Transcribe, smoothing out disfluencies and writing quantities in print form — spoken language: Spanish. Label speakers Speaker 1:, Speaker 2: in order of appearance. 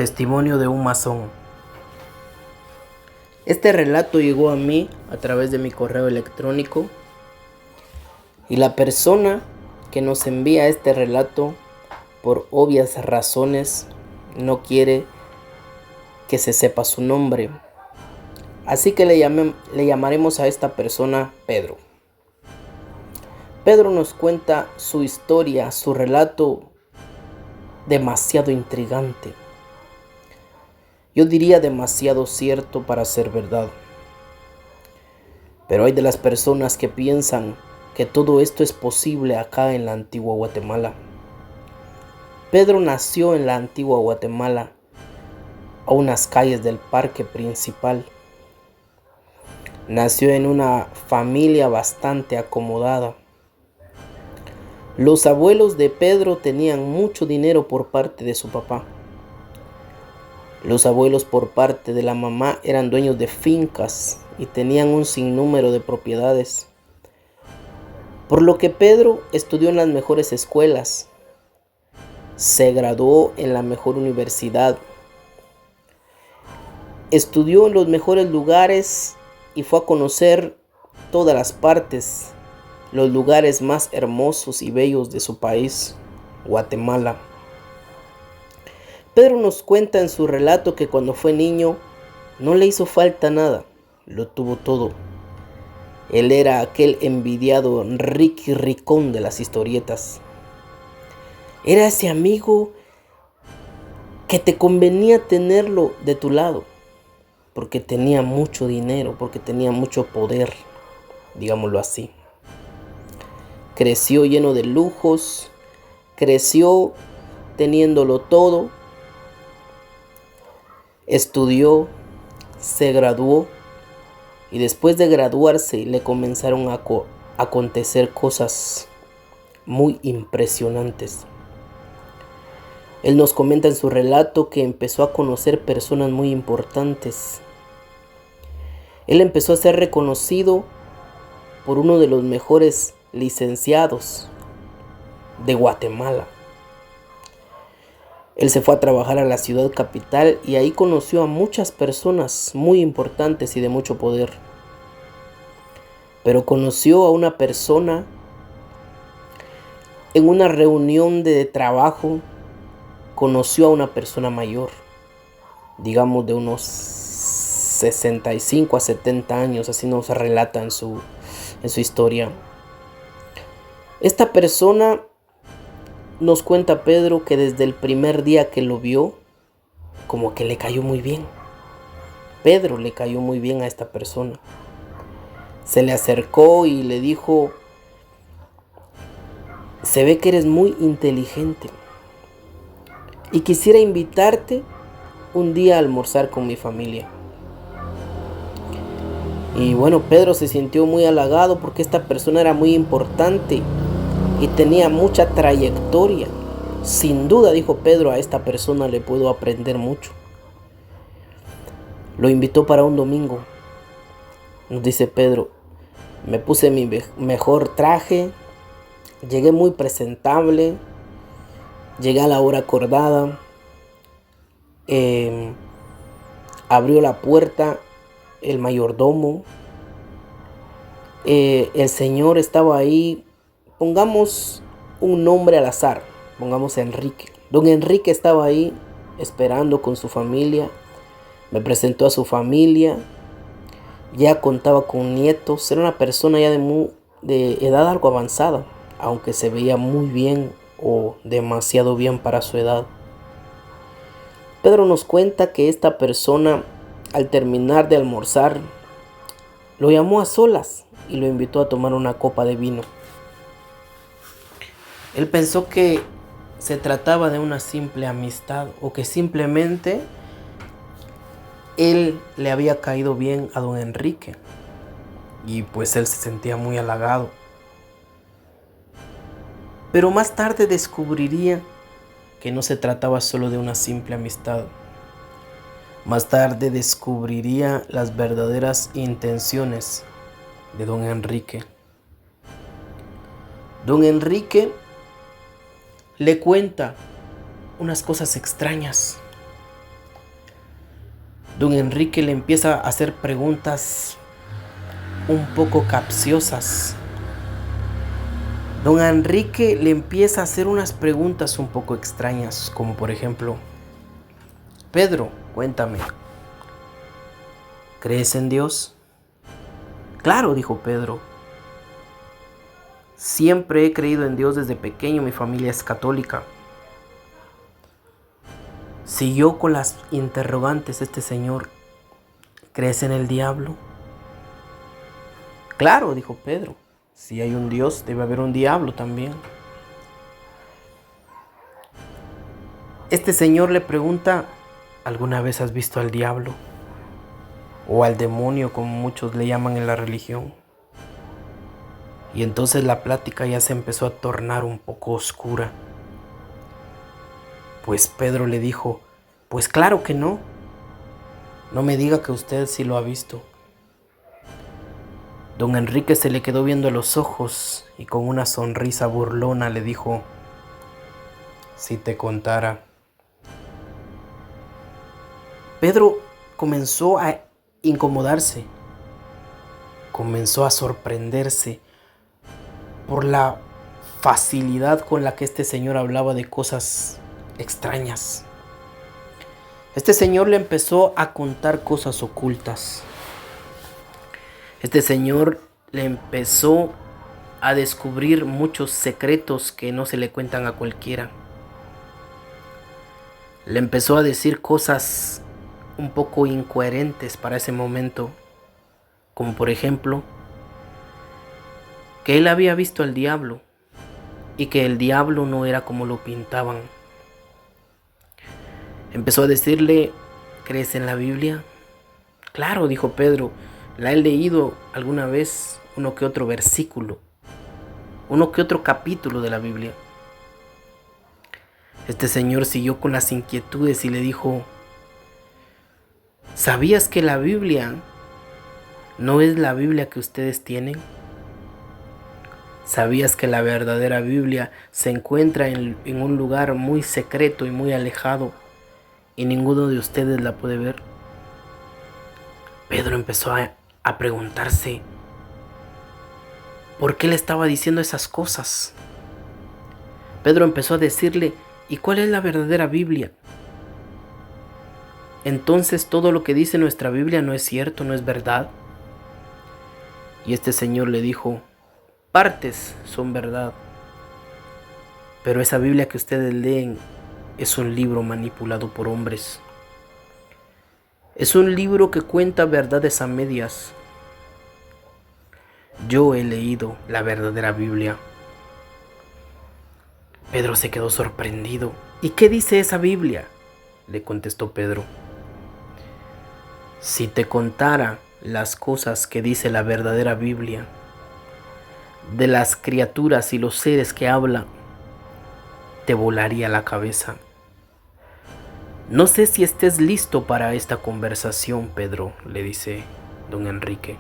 Speaker 1: Testimonio de un masón. Este relato llegó a mí a través de mi correo electrónico y la persona que nos envía este relato, por obvias razones, no quiere que se sepa su nombre. Así que le llamaremos a esta persona Pedro. Pedro nos cuenta su historia, su relato demasiado intrigante. Yo diría demasiado cierto para ser verdad. Pero hay de las personas que piensan que todo esto es posible acá en la antigua Guatemala. Pedro nació en la antigua Guatemala, a unas calles del parque principal. Nació en una familia bastante acomodada. Los abuelos de Pedro tenían mucho dinero por parte de su papá. Los abuelos por parte de la mamá eran dueños de fincas y tenían un sinnúmero de propiedades. Por lo que Pedro estudió en las mejores escuelas, se graduó en la mejor universidad, estudió en los mejores lugares y fue a conocer todas las partes, los lugares más hermosos y bellos de su país, Guatemala. Pedro nos cuenta en su relato que cuando fue niño no le hizo falta nada, lo tuvo todo. Él era aquel envidiado Ricky Ricón de las historietas. Era ese amigo que te convenía tenerlo de tu lado, porque tenía mucho dinero, porque tenía mucho poder, digámoslo así. Creció lleno de lujos, creció teniéndolo todo. Estudió, se graduó y después de graduarse le comenzaron a acontecer cosas muy impresionantes. Él nos comenta en su relato que empezó a conocer personas muy importantes. Él empezó a ser reconocido por uno de los mejores licenciados de Guatemala. Él se fue a trabajar a la ciudad capital y ahí conoció a muchas personas muy importantes y de mucho poder. Pero conoció a una persona en una reunión de trabajo, conoció a una persona mayor, digamos de unos 65 a 70 años, así nos relata en su historia. Esta persona, nos cuenta Pedro, que desde el primer día que lo vio, como que le cayó muy bien. Pedro le cayó muy bien a esta persona. Se le acercó y le dijo: se ve que eres muy inteligente y quisiera invitarte un día a almorzar con mi familia. Y bueno, Pedro se sintió muy halagado porque esta persona era muy importante y tenía mucha trayectoria. Sin duda, dijo Pedro, a esta persona le puedo aprender mucho. Lo invitó para un domingo. Nos dice Pedro: me puse mi mejor traje, llegué muy presentable, llegué a la hora acordada, abrió la puerta el mayordomo, el señor estaba ahí. Pongamos un nombre al azar, pongamos Enrique. Don Enrique estaba ahí esperando con su familia. Me presentó a su familia, ya contaba con nietos. Era una persona ya de edad algo avanzada, aunque se veía muy bien o demasiado bien para su edad. Pedro nos cuenta que esta persona, al terminar de almorzar, lo llamó a solas y lo invitó a tomar una copa de vino. Él pensó que se trataba de una simple amistad o que simplemente él le había caído bien a don Enrique y pues él se sentía muy halagado. Pero más tarde descubriría que no se trataba solo de una simple amistad. Más tarde descubriría las verdaderas intenciones de don Enrique. Don Enrique le cuenta unas cosas extrañas. Don Enrique le empieza a hacer preguntas un poco capciosas. Don Enrique le empieza a hacer unas preguntas un poco extrañas, como por ejemplo: Pedro, cuéntame, ¿crees en Dios? Claro, dijo Pedro. Siempre he creído en Dios desde pequeño, mi familia es católica. Siguió con las interrogantes este señor. ¿Crees en el diablo? Claro, dijo Pedro. Si hay un Dios, debe haber un diablo también. Este señor le pregunta: ¿alguna vez has visto al diablo? O al demonio, como muchos le llaman en la religión. Y entonces la plática ya se empezó a tornar un poco oscura. Pues Pedro le dijo: pues claro que no. No me diga que usted sí lo ha visto. Don Enrique se le quedó viendo a los ojos y con una sonrisa burlona le dijo: si te contara. Pedro comenzó a incomodarse, comenzó a sorprenderse por la facilidad con la que este señor hablaba de cosas extrañas. Este señor le empezó a contar cosas ocultas. Este señor le empezó a descubrir muchos secretos que no se le cuentan a cualquiera. Le empezó a decir cosas un poco incoherentes para ese momento, como por ejemplo que él había visto al diablo y que el diablo no era como lo pintaban. Empezó a decirle: ¿crees en la Biblia? Claro, dijo Pedro, la he leído alguna vez, uno que otro versículo, uno que otro capítulo de la Biblia. Este señor siguió con las inquietudes y le dijo: ¿sabías que la Biblia no es la Biblia que ustedes tienen? ¿Sabías que la verdadera Biblia se encuentra en un lugar muy secreto y muy alejado y ninguno de ustedes la puede ver? Pedro empezó a preguntarse por qué le estaba diciendo esas cosas. Pedro empezó a decirle: ¿y cuál es la verdadera Biblia? Entonces todo lo que dice nuestra Biblia no es cierto, no es verdad. Y este señor le dijo: partes son verdad, pero esa Biblia que ustedes leen es un libro manipulado por hombres. Es un libro que cuenta verdades a medias. Yo he leído la verdadera Biblia. Pedro se quedó sorprendido. ¿Y qué dice esa Biblia?, le contestó Pedro. Si te contara las cosas que dice la verdadera Biblia, de las criaturas y los seres que habla, te volaría la cabeza. No sé si estés listo para esta conversación, Pedro, le dice don Enrique.